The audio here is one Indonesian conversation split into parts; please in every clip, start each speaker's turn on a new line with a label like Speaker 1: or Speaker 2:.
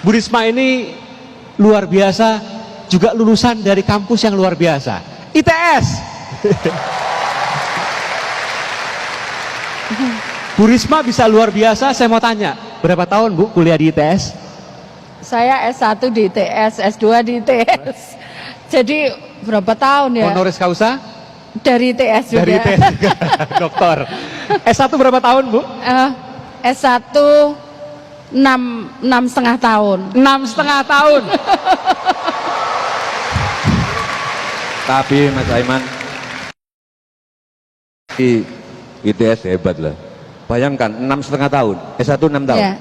Speaker 1: Bu Risma ini luar biasa, juga lulusan dari kampus yang luar biasa, ITS. Bu Risma bisa luar biasa, saya mau tanya, berapa tahun Bu kuliah di ITS?
Speaker 2: Saya S1 di ITS, S2 di ITS. Jadi berapa tahun ya?
Speaker 1: Honoris causa?
Speaker 2: Dari ITS juga.
Speaker 1: Dari ITS juga, doktor. S1 berapa tahun Bu?
Speaker 2: S1 enam setengah tahun.
Speaker 1: 6,5 tahun.
Speaker 3: Tapi Mas Aiman, di ITS hebat lah. Bayangkan 6,5 tahun, S1 6 tahun.
Speaker 2: Ya.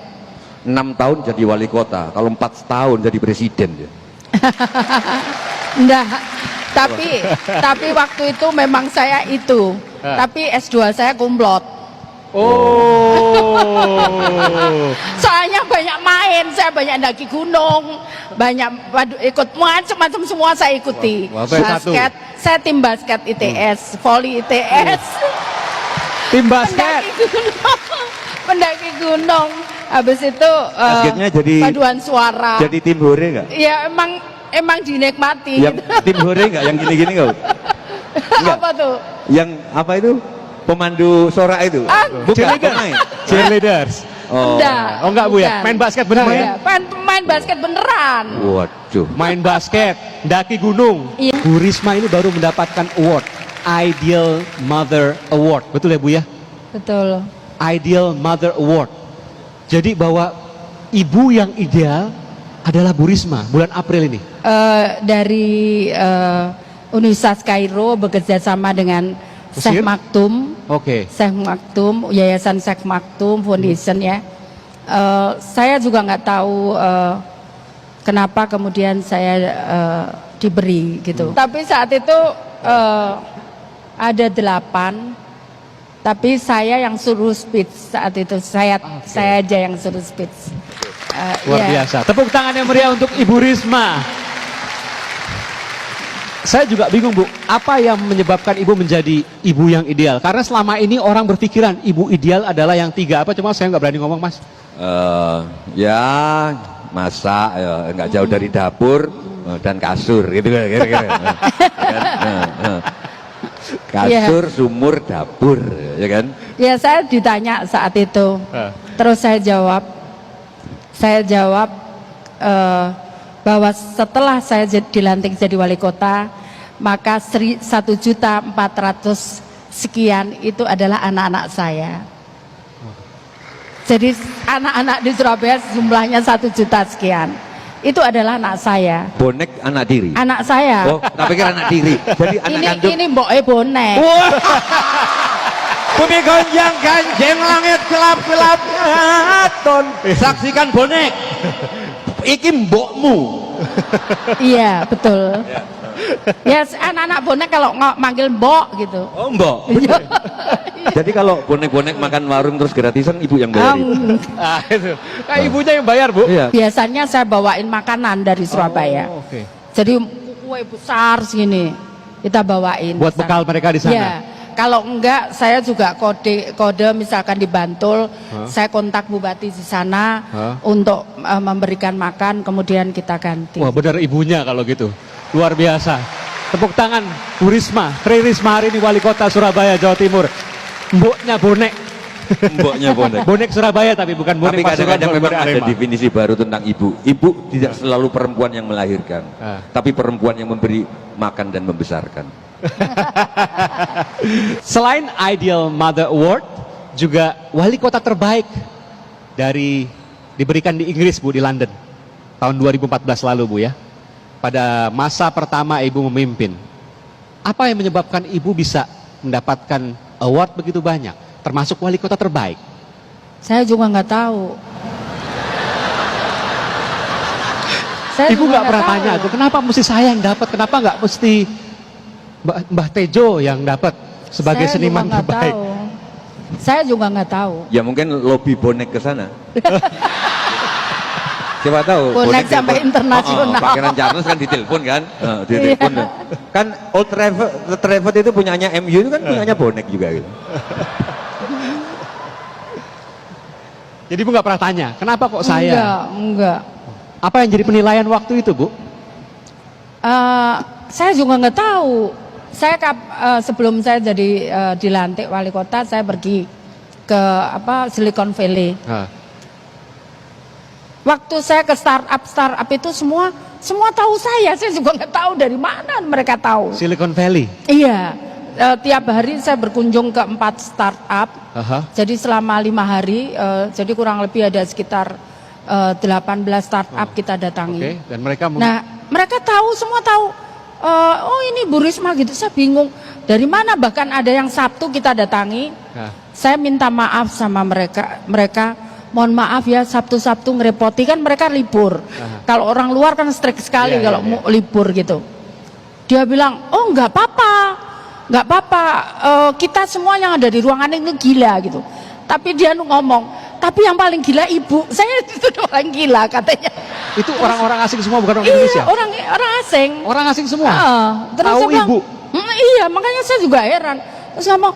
Speaker 3: 6 tahun jadi wali kota, kalau 4 tahun jadi presiden ya.
Speaker 2: Enggak. Tapi waktu itu memang saya itu. Tapi S2 saya kumlot.
Speaker 1: Oh.
Speaker 2: Soalnya banyak main, saya banyak daki gunung, banyak ikut macam-macam, semua saya ikuti.
Speaker 1: Wah,
Speaker 2: basket, saya tim basket ITS, volley ITS.
Speaker 1: Tim basket.
Speaker 2: Pendaki gunung. Habis itu
Speaker 3: Basketnya jadi
Speaker 2: paduan suara.
Speaker 3: Jadi tim hore enggak?
Speaker 2: Ya emang dinikmati.
Speaker 3: Yang tim hore enggak? Yang gini-gini enggak? Enggak.
Speaker 2: Apa tuh?
Speaker 3: Yang apa itu? Pemandu sorak itu? Bukan,
Speaker 1: Cheerleader.
Speaker 3: pemain.
Speaker 1: Cheerleaders.
Speaker 3: Oh.
Speaker 2: Enggak.
Speaker 1: Oh enggak Bu ya?
Speaker 2: Bukan.
Speaker 1: Main basket beneran ya?
Speaker 2: Main basket beneran.
Speaker 3: Waduh.
Speaker 1: Main basket, daki gunung.
Speaker 2: Iya.
Speaker 1: Bu Risma ini baru mendapatkan award, Ideal Mother Award. Betul ya Bu ya?
Speaker 2: Betul.
Speaker 1: Ideal Mother Award. Jadi bahwa ibu yang ideal adalah Bu Risma bulan April ini.
Speaker 2: Dari Universitas Kairo bekerja sama dengan
Speaker 1: Mesir?
Speaker 2: Syekh Maktoum.
Speaker 1: Oke.
Speaker 2: Syekh Maktoum, Yayasan Syekh Maktoum Foundation ya. Saya juga nggak tahu kenapa kemudian saya diberi gitu. Tapi saat itu ada 8, tapi saya yang suruh speech saat itu. Saya aja yang suruh speech.
Speaker 1: Luar
Speaker 2: ya.
Speaker 1: biasa. Tepuk tangan yang meriah untuk Ibu Risma. Saya juga bingung Bu, apa yang menyebabkan Ibu menjadi ibu yang ideal? Karena selama ini orang berpikiran ibu ideal adalah yang 3 apa, cuma saya nggak berani ngomong Mas.
Speaker 3: Ya masak, ya, nggak jauh dari dapur dan kasur gitu kira-kira. Kasur, sumur, dapur, ya kan?
Speaker 2: Ya saya ditanya saat itu, terus saya jawab bahwa setelah saya dilantik jadi wali kota, maka 1.400.000 sekian itu adalah anak-anak saya. Jadi anak-anak di Surabaya jumlahnya 1 juta sekian. Itu adalah anak saya.
Speaker 3: Bonek anak diri.
Speaker 2: Anak saya.
Speaker 3: Oh, tak pikir anak diri. Jadi anak kandung.
Speaker 2: Ini mboknya bonek.
Speaker 3: Bumi gonjang ganjeng langit gelap-gelap aton. Saksikan bonek. Iki mbokmu.
Speaker 2: Iya betul. Ya anak-anak bonek kalau manggil mbok gitu.
Speaker 3: Oh mbok. Jadi kalau bonek-bonek makan warung terus gratisan ibu yang bayar.
Speaker 1: Itu. Ibunya yang bayar Bu.
Speaker 3: Iya.
Speaker 2: Biasanya saya bawain makanan dari Surabaya.
Speaker 1: Oke.
Speaker 2: Jadi kue besar segini kita bawain.
Speaker 1: Buat bekal mereka di sana.
Speaker 2: Ya. Kalau enggak, saya juga kode misalkan di Bantul, saya kontak bupati di sana untuk memberikan makan, kemudian kita ganti.
Speaker 1: Wah benar ibunya kalau gitu. Luar biasa. Tepuk tangan Bu Risma, Tri Risma hari ini wali kota Surabaya, Jawa Timur. Mboknya bonek.
Speaker 3: Mboknya bonek.
Speaker 1: Bonek Surabaya tapi bukan bonek
Speaker 3: Tapi kadang-kadang
Speaker 1: pasukan,
Speaker 3: memang
Speaker 1: bonek
Speaker 3: ada
Speaker 1: Arema.
Speaker 3: definisi baru tentang ibu. Ibu tidak selalu perempuan yang melahirkan, tapi perempuan yang memberi makan dan membesarkan.
Speaker 1: Selain Ideal Mother Award, juga wali kota terbaik diberikan di Inggris Bu, di London tahun 2014 lalu Bu ya. Pada masa pertama Ibu memimpin, apa yang menyebabkan Ibu bisa mendapatkan award begitu banyak, termasuk wali kota terbaik?
Speaker 2: Saya juga nggak tahu.
Speaker 1: Ibu nggak pernah tanya tuh, kenapa mesti saya yang dapat, kenapa nggak mesti Mbah Tejo yang dapat sebagai
Speaker 2: Saya
Speaker 1: seniman
Speaker 2: juga nggak
Speaker 1: terbaik?
Speaker 2: tahu. Saya juga nggak tahu.
Speaker 3: Ya mungkin lobby bonek ke sana. Siapa tahu
Speaker 2: Bonek sampai internasional.
Speaker 3: Pangeran Charles kan ditelepon kan, ditelepon. Kan Old Trafford itu punyanya MU itu kan punyanya bonek juga gitu.
Speaker 1: Jadi Ibu nggak pernah tanya, kenapa kok saya?
Speaker 2: Enggak.
Speaker 1: Apa yang jadi penilaian waktu itu, Bu?
Speaker 2: Saya juga nggak tahu. Saya sebelum saya jadi dilantik wali kota, saya pergi ke Silicon Valley. Waktu saya ke startup itu semua tahu saya juga nggak tahu dari mana mereka tahu.
Speaker 1: Silicon Valley.
Speaker 2: Iya, tiap hari saya berkunjung ke 4 startup. Jadi selama 5 hari, jadi kurang lebih ada sekitar 18 startup kita datangi.
Speaker 1: Dan mereka
Speaker 2: mereka tahu, semua tahu. Oh ini Bu Risma gitu, saya bingung dari mana, bahkan ada yang Sabtu kita datangi, saya minta maaf sama mereka mohon maaf ya Sabtu ngerepoti, kan mereka libur, kalau orang luar kan strict sekali kalau mau libur gitu. Dia bilang oh nggak apa-apa, kita semua yang ada di ruangan ini gila gitu, tapi dia ngomong tapi yang paling gila ibu, saya itu orang gila katanya.
Speaker 1: Itu orang-orang asing semua, bukan orang Indonesia?
Speaker 2: Iya, orang asing.
Speaker 1: Orang asing semua?
Speaker 2: Terus
Speaker 1: tahu
Speaker 2: bilang,
Speaker 1: ibu?
Speaker 2: Iya, makanya saya juga heran. Terus ngomong,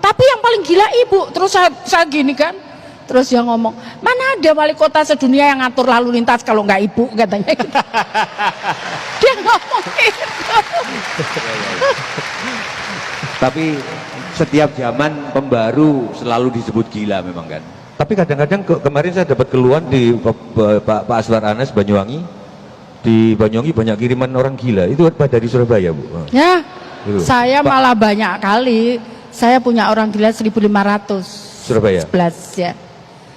Speaker 2: tapi yang paling gila ibu. Terus saya gini kan, terus dia ngomong, mana ada wali kota sedunia yang ngatur lalu lintas kalau nggak ibu, katanya gitu. Dia ngomong gitu.
Speaker 3: Tapi setiap zaman pembaru selalu disebut gila memang kan. Tapi kadang-kadang kemarin saya dapat keluhan di Pak Aswar Anas Banyuwangi. Di Banyuwangi banyak kiriman orang gila. Itu dari Surabaya, Bu.
Speaker 2: Ya,
Speaker 3: Itu.
Speaker 2: saya malah banyak kali. Saya punya orang gila 1.500.
Speaker 3: Surabaya.
Speaker 2: 11 ya.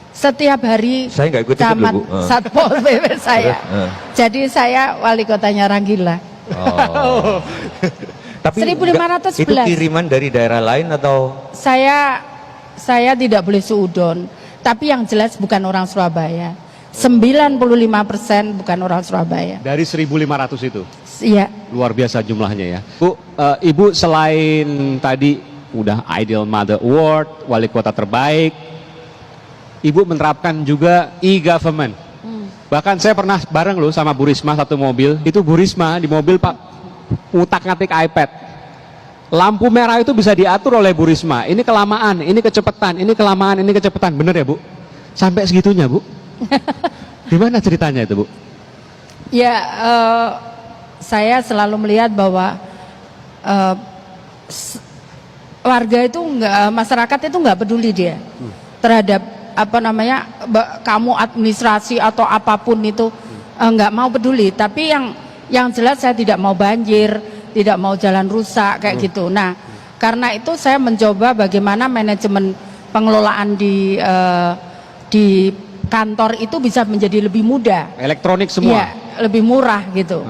Speaker 2: Setiap hari
Speaker 3: saya nggak ikut
Speaker 2: camat
Speaker 3: Bu.
Speaker 2: Satpol PP saya. Jadi saya wali kotanya orang gila.
Speaker 3: Oh. Tapi
Speaker 2: 1.511.
Speaker 3: itu kiriman dari daerah lain atau?
Speaker 2: Saya tidak boleh seudon, tapi yang jelas bukan orang Surabaya. 95% bukan orang Surabaya.
Speaker 1: Dari 1.500 itu?
Speaker 2: Iya.
Speaker 1: Luar biasa jumlahnya ya. Bu, Ibu selain tadi udah Ideal Mother Award, wali kota terbaik, Ibu menerapkan juga e-government. Bahkan saya pernah bareng loh sama Bu Risma satu mobil. Itu Bu Risma di mobil Pak utak-ngatik iPad. Lampu merah itu bisa diatur oleh Bu Risma. Ini kelamaan, ini kecepatan, ini kelamaan, ini kecepatan. Bener ya Bu? Sampai segitunya Bu? Gimana ceritanya itu Bu?
Speaker 2: Ya, saya selalu melihat bahwa warga itu masyarakat itu nggak peduli dia terhadap kamu administrasi atau apapun itu nggak mau peduli. Tapi yang jelas saya tidak mau banjir, tidak mau jalan rusak kayak gitu. Nah, karena itu saya mencoba bagaimana manajemen pengelolaan di kantor itu bisa menjadi lebih mudah.
Speaker 1: Elektronik semua?
Speaker 2: Iya, lebih murah gitu.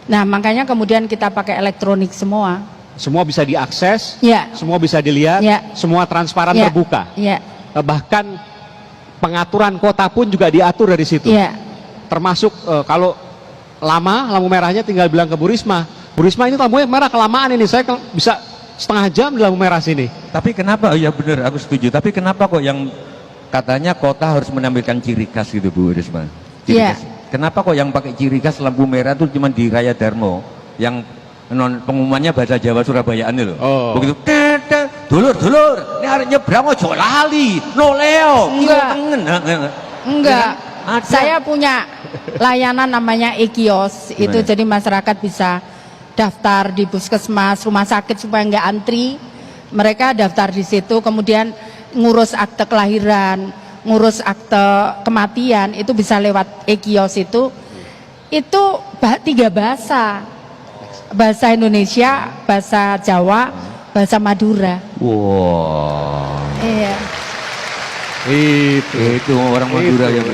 Speaker 2: Nah, makanya kemudian kita pakai elektronik semua.
Speaker 1: Semua bisa diakses, semua bisa dilihat, semua transparan terbuka. Bahkan pengaturan kota pun juga diatur dari situ. Termasuk kalau lampu merahnya tinggal bilang ke Bu Risma, Bu Risma ini lampunya merah kelamaan ini, saya bisa setengah jam di lampu merah sini.
Speaker 3: Tapi kenapa, ya benar aku setuju, tapi kenapa kok yang katanya kota harus menampilkan ciri khas gitu Bu Risma? Kenapa kok yang pakai ciri khas lampu merah itu cuma di Raya Darmo, yang pengumumannya bahasa Jawa Surabayaan itu loh. Begitu, dulur, ini hari nyebrang ojo lali, no leo,
Speaker 2: enggak. Saya punya layanan namanya e-kios, itu jadi masyarakat bisa daftar di puskesmas, rumah sakit supaya nggak antri. Mereka daftar di situ, kemudian ngurus akte kelahiran, ngurus akte kematian, itu bisa lewat e-kios itu 3 bahasa. Bahasa Indonesia, bahasa Jawa, bahasa Madura. Iya.
Speaker 3: Itu orang Madura yang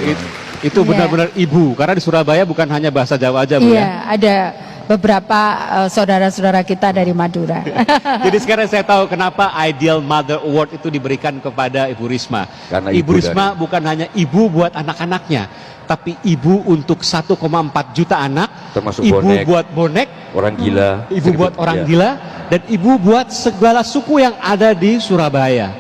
Speaker 1: itu benar-benar ibu, karena di Surabaya bukan hanya bahasa Jawa aja Bu.
Speaker 2: Iya, ada beberapa saudara-saudara kita dari Madura.
Speaker 1: Jadi sekarang saya tahu kenapa Ideal Mother Award itu diberikan kepada Ibu Risma.
Speaker 3: Karena
Speaker 1: Ibu Risma bukan hanya ibu buat anak-anaknya, tapi ibu untuk 1,4 juta anak,
Speaker 3: termasuk
Speaker 1: ibu
Speaker 3: bonek,
Speaker 1: buat bonek,
Speaker 3: orang gila,
Speaker 1: ibu buat orang gila, dan ibu buat segala suku yang ada di Surabaya.